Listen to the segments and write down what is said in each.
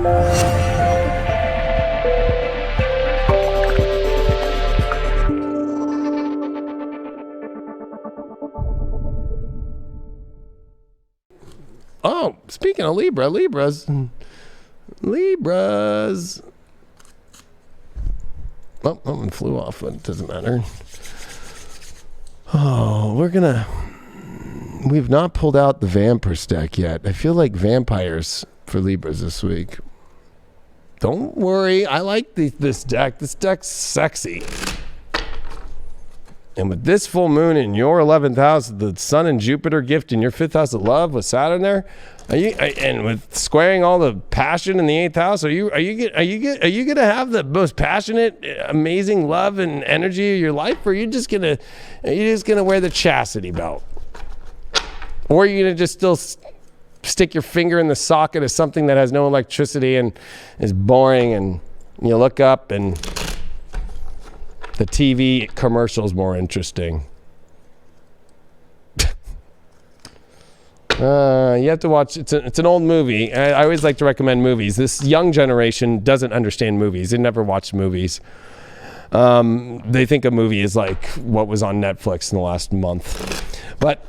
Oh, speaking of Libras. Oh, that one flew off, but it doesn't matter. Oh, we've not pulled out the Vampire deck yet. I feel like vampires for Libras this week. Don't worry, I like this deck. This deck's sexy. And with this full moon in your 11th house, the Sun and Jupiter gift in your 5th house of love with Saturn there, and with squaring all the passion in the 8th house, are you gonna have the most passionate, amazing love and energy of your life, or are you just gonna wear the chastity belt, or are you gonna just still stick your finger in the socket of something that has no electricity and is boring, and you look up and the TV commercial is more interesting? You have to watch. It's an old movie. I always like to recommend movies. This young generation doesn't understand movies. They never watched movies. They think a movie is like what was on Netflix in the last month. But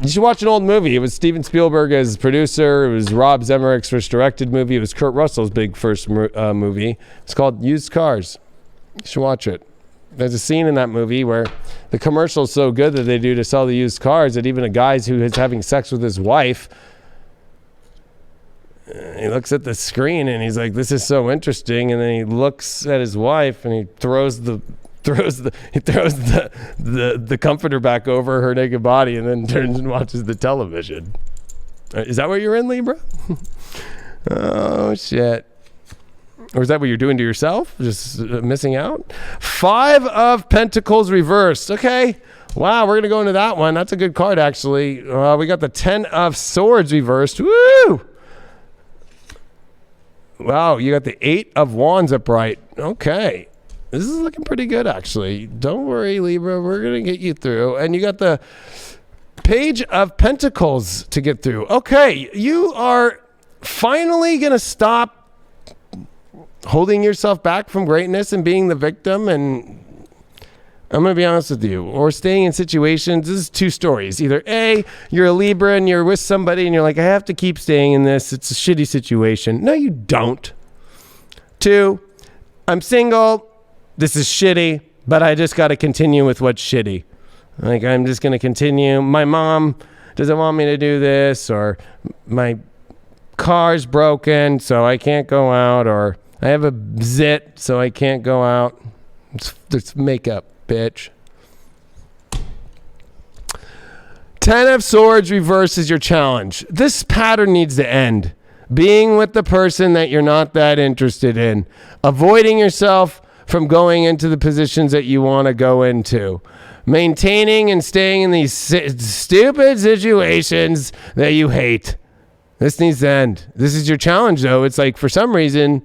you should watch an old movie. It was Steven Spielberg as producer. It was Rob Emmerich's first directed movie. It was Kurt Russell's big first movie. It's called Used Cars. You should watch it. There's a scene in that movie where the commercial is so good that they do to sell the used cars that even a guy who is having sex with his wife, he looks at the screen and he's like, "This is so interesting." And then he looks at his wife and he throws the comforter back over her naked body and then turns and watches the television. Is that what you're in, Libra? Oh shit. Or is that what you're doing to yourself? Just missing out? 5 of Pentacles reversed. Okay. Wow, we're going to go into that one. That's a good card, actually. We got the 10 of Swords reversed. Woo! Wow, you got the 8 of Wands upright. Okay. This is looking pretty good, actually. Don't worry, Libra. We're going to get you through. And you got the Page of Pentacles to get through. Okay, you are finally going to stop holding yourself back from greatness and being the victim. And I'm going to be honest with you, or staying in situations. This is 2 stories. Either A, you're a Libra and you're with somebody and you're like, I have to keep staying in this. It's a shitty situation. No, you don't. 2, I'm single. This is shitty, but I just got to continue with what's shitty. Like, I'm just going to continue. My mom doesn't want me to do this, or my car's broken, so I can't go out, or I have a zit, so I can't go out. It's makeup, bitch. 10 of Swords reverse is your challenge. This pattern needs to end. Being with the person that you're not that interested in. Avoiding yourself from going into the positions that you want to go into. Maintaining and staying in these stupid situations that you hate. This needs to end. This is your challenge, though. It's like, for some reason,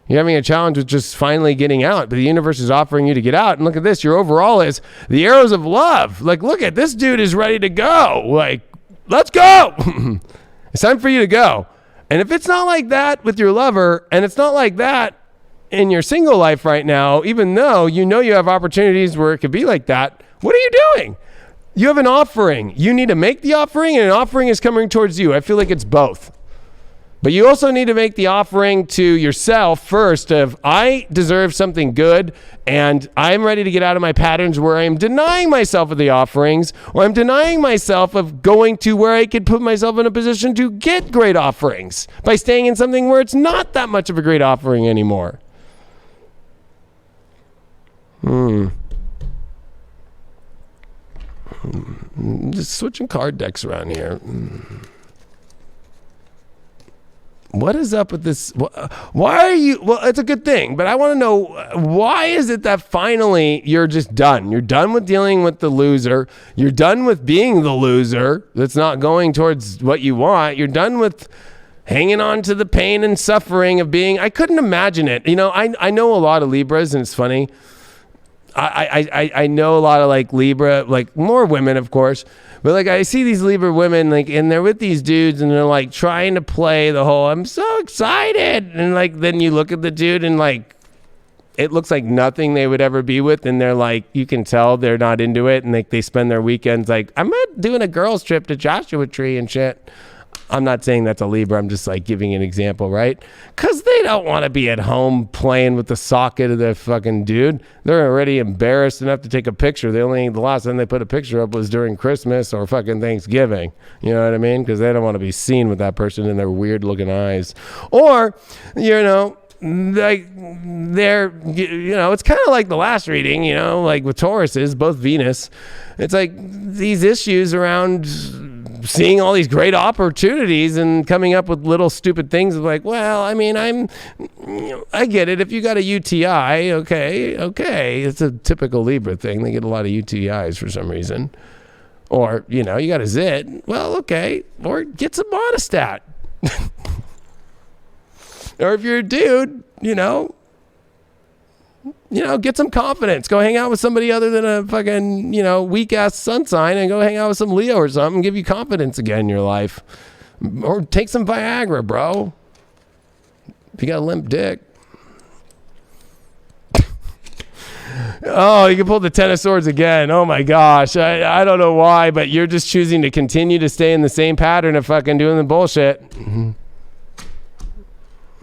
you're having a challenge with just finally getting out, but the universe is offering you to get out. And look at this. Your overall is the arrows of love. Like, look at this dude is ready to go. Like, let's go. It's time for you to go. And if it's not like that with your lover, and it's not like that in your single life right now, even though you know you have opportunities where it could be like that, what are you doing? You have an offering. You need to make the offering, and an offering is coming towards you. I feel like it's both. But you also need to make the offering to yourself first of, I deserve something good, and I'm ready to get out of my patterns where I'm denying myself of the offerings, or I'm denying myself of going to where I could put myself in a position to get great offerings by staying in something where it's not that much of a great offering anymore. Just switching card decks around here. What is up with this? Why are you? Well, it's a good thing, but I want to know, why is it that finally you're just done? You're done with dealing with the loser. You're done with being the loser that's not going towards what you want. You're done with hanging on to the pain and suffering of being. I couldn't imagine it. You know, I know a lot of Libras, and it's funny. I know a lot of like Libra, like more women, of course, but like I see these Libra women, like, and they're with these dudes and they're like trying to play the whole, I'm so excited. And like, then you look at the dude and like, it looks like nothing they would ever be with. And they're like, you can tell they're not into it. And like, they spend their weekends like, I'm not doing a girls trip to Joshua Tree and shit. I'm not saying that's a Libra. I'm just like giving an example, right? Because they don't want to be at home playing with the socket of their fucking dude. They're already embarrassed enough to take a picture. The last time they put a picture up was during Christmas or fucking Thanksgiving. You know what I mean? Because they don't want to be seen with that person in their weird looking eyes. Or, you know, like they're, you know, it's kind of like the last reading, you know, like with Tauruses, both Venus. It's like these issues around seeing all these great opportunities and coming up with little stupid things of like, well, I mean, I get it. If you got a UTI, okay. It's a typical Libra thing. They get a lot of UTIs for some reason. Or, you know, you got a zit. Well, okay. Or get some monostat. Or if you're a dude, you know, get some confidence. Go hang out with somebody other than a fucking, you know, weak-ass sun sign and go hang out with some Leo or something and give you confidence again in your life. Or take some Viagra, bro. If you got a limp dick. Oh, you can pull the Ten of Swords again. Oh, my gosh. I don't know why, but you're just choosing to continue to stay in the same pattern of fucking doing the bullshit. Mm-hmm.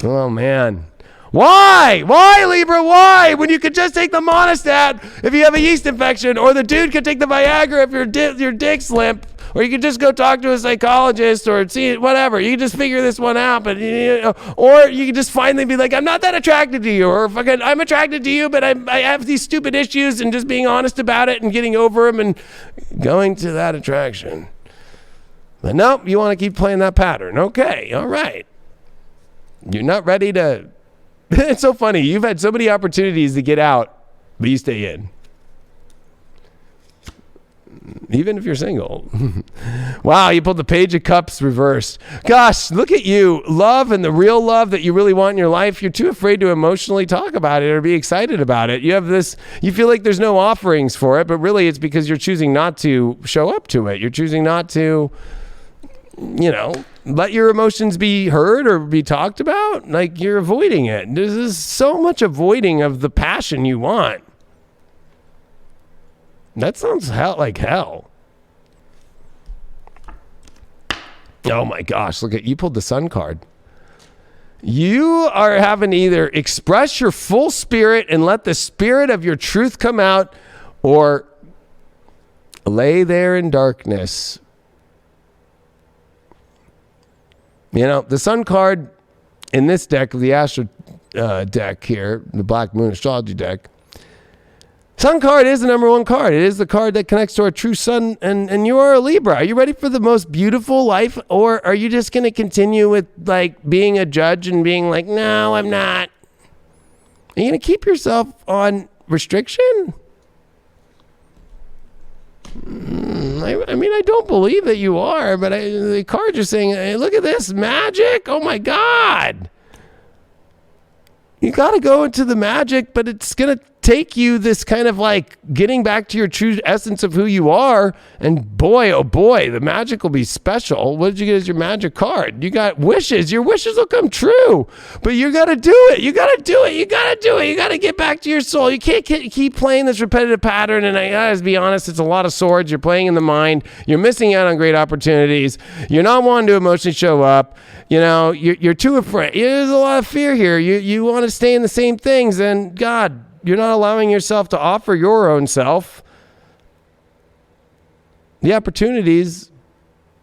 Oh, man. Why? Why, Libra? Why? When you could just take the monostat if you have a yeast infection, or the dude could take the Viagra if your dick's limp, or you could just go talk to a psychologist or see whatever. You can just figure this one out, but or you can just finally be like, I'm not that attracted to you, or fucking I'm attracted to you, but I have these stupid issues, and just being honest about it and getting over them and going to that attraction. But nope, you want to keep playing that pattern. Okay, all right. You're not ready to. It's so funny. You've had so many opportunities to get out, but you stay in. Even if you're single. Wow, you pulled the Page of Cups reversed. Gosh, look at you. Love and the real love that you really want in your life, you're too afraid to emotionally talk about it or be excited about it. You have this, you feel like there's no offerings for it, but really it's because you're choosing not to show up to it. You're choosing not to, you know, let your emotions be heard or be talked about. Like, you're avoiding it. There's so much avoiding of the passion you want. That sounds like hell. Oh my gosh, look at you, pulled the Sun card. You are having to either express your full spirit and let the spirit of your truth come out, or lay there in darkness. You know, the Sun card in this deck, the Astro deck here, the Black Moon Astrology deck, Sun card is the number one card. It is the card that connects to our true sun, and you are a Libra. Are you ready for the most beautiful life, or are you just going to continue with, like, being a judge and being like, no, I'm not? Are you going to keep yourself on restriction? I mean, I don't believe that you are, but the cards are saying, hey, look at this magic. Oh, my God. You got to go into the magic, but it's going to take you this kind of like getting back to your true essence of who you are. And boy, oh boy, the magic will be special. What did you get as your magic card? You got wishes. Your wishes will come true, but you got to do it. You got to do it. You got to do it. You got to get back to your soul. You can't keep playing this repetitive pattern. And I gotta be honest, it's a lot of swords. You're playing in the mind. You're missing out on great opportunities. You're not wanting to emotionally show up. You know, you're too afraid. There's a lot of fear here. You want to stay in the same things, and God, you're not allowing yourself to offer your own self the opportunities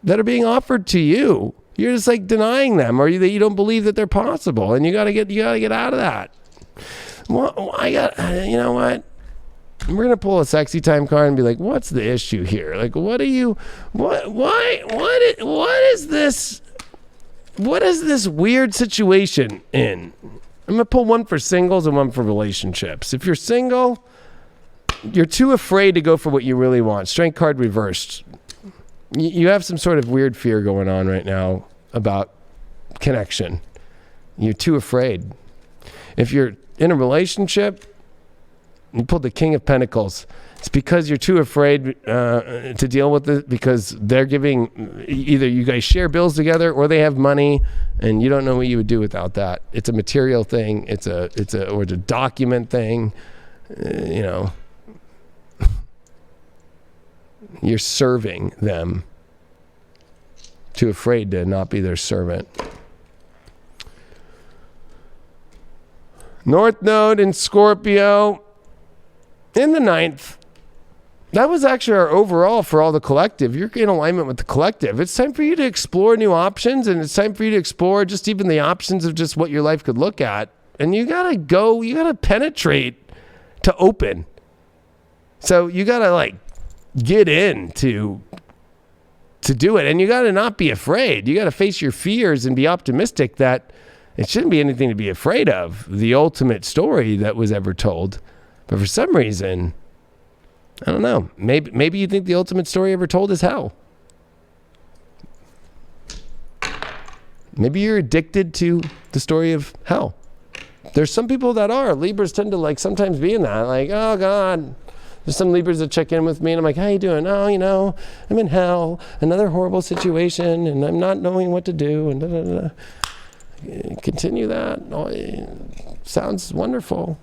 that are being offered to you. You're just like denying them, or that you don't believe that they're possible, and you gotta get out of that. Well, you know what? We're gonna pull a sexy time card and be like, what's the issue here? Like, what is this? What is this weird situation in? I'm going to pull one for singles and one for relationships. If you're single, you're too afraid to go for what you really want. Strength card reversed. You have some sort of weird fear going on right now about connection. You're too afraid. If you're in a relationship, You pulled the King of Pentacles. It's because you're too afraid to deal with it, because they're giving, either you guys share bills together or they have money and you don't know what you would do without that. It's a material thing. It's a document thing. You're serving them. Too afraid to not be their servant. North Node in Scorpio in the 9th. That was actually our overall for all the collective. You're in alignment with the collective. It's time for you to explore new options, and it's time for you to explore just even the options of just what your life could look at. And you got to penetrate to open. So you got to get in to do it. And you got to not be afraid. You got to face your fears and be optimistic that it shouldn't be anything to be afraid of. The ultimate story that was ever told. But for some reason, I don't know. Maybe you think the ultimate story ever told is hell. Maybe you're addicted to the story of hell. There's some people that are. Libras tend to sometimes be in that. Oh God. There's some Libras that check in with me and I'm like, how you doing? Oh, I'm in hell. Another horrible situation and I'm not knowing what to do. And Continue that. Oh, sounds wonderful.